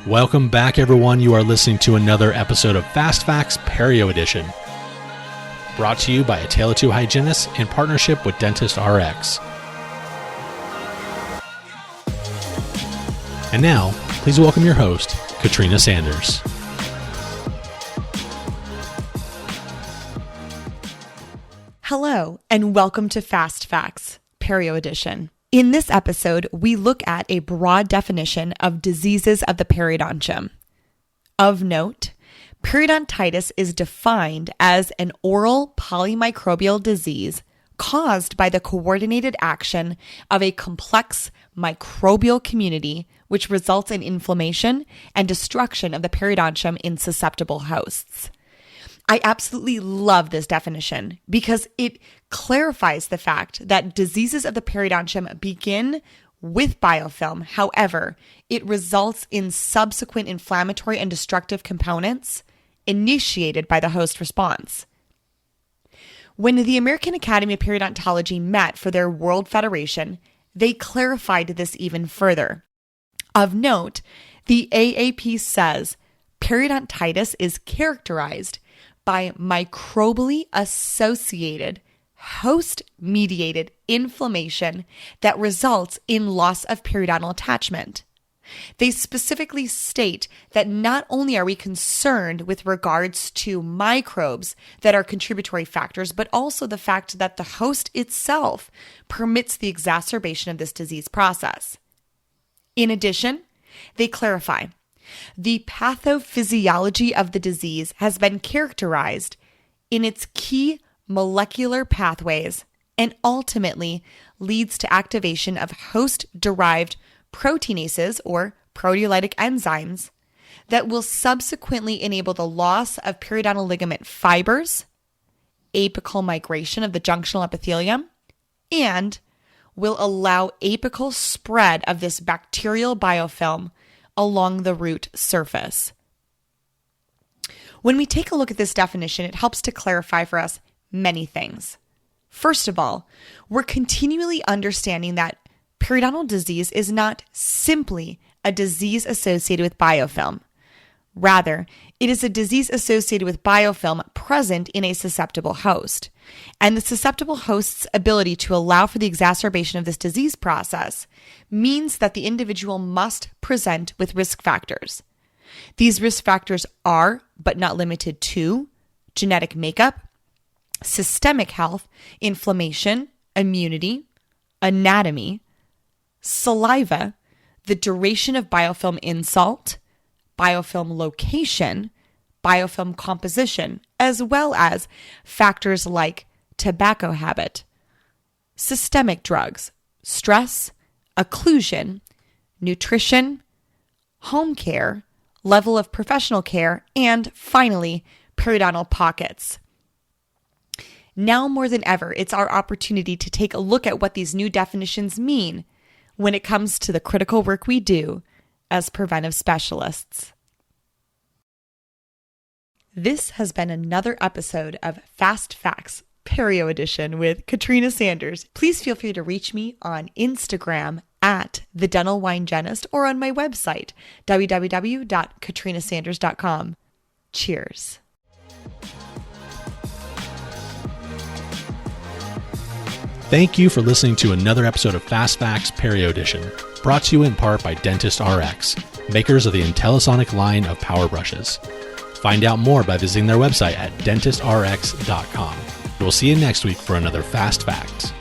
Welcome back, everyone. You are listening to another episode of Fast Facts Perio Edition, brought to you by A Tale of Two Hygienists in partnership with Dentist RX. And now, please welcome your host, Katrina Sanders. Hello, and welcome to Fast Facts Perio Edition. In this episode, we look at a broad definition of diseases of the periodontium. Of note, periodontitis is defined as an oral polymicrobial disease caused by the coordinated action of a complex microbial community, which results in inflammation and destruction of the periodontium in susceptible hosts. I absolutely love this definition because it clarifies the fact that diseases of the periodontium begin with biofilm. However, it results in subsequent inflammatory and destructive components initiated by the host response. When the American Academy of Periodontology met for their World Federation, they clarified this even further. Of note, the AAP says periodontitis is characterized by microbially associated host-mediated inflammation that results in loss of periodontal attachment. They specifically state that not only are we concerned with regards to microbes that are contributory factors, but also the fact that the host itself permits the exacerbation of this disease process. In addition, they clarify the pathophysiology of the disease has been characterized in its key molecular pathways and ultimately leads to activation of host-derived proteinases or proteolytic enzymes that will subsequently enable the loss of periodontal ligament fibers, apical migration of the junctional epithelium, and will allow apical spread of this bacterial biofilm along the root surface. When we take a look at this definition, it helps to clarify for us many things. First of all, we're continually understanding that periodontal disease is not simply a disease associated with biofilm. Rather, it is a disease associated with biofilm present in a susceptible host. And the susceptible host's ability to allow for the exacerbation of this disease process means that the individual must present with risk factors. These risk factors are, but not limited to, genetic makeup, systemic health, inflammation, immunity, anatomy, saliva, the duration of biofilm insult, biofilm location, biofilm composition, as well as factors like tobacco habit, systemic drugs, stress, occlusion, nutrition, home care, level of professional care, and finally, periodontal pockets. Now more than ever, it's our opportunity to take a look at what these new definitions mean when it comes to the critical work we do as preventive specialists. This has been another episode of Fast Facts Perio Edition with Katrina Sanders. Please feel free to reach me on Instagram at The Dental Wine Genist or on my website, www.katrinasanders.com. Cheers. Thank you for listening to another episode of Fast Facts Perio Edition, brought to you in part by Dentist RX, makers of the IntelliSonic line of power brushes. Find out more by visiting their website at dentistrx.com. We'll see you next week for another Fast Fact.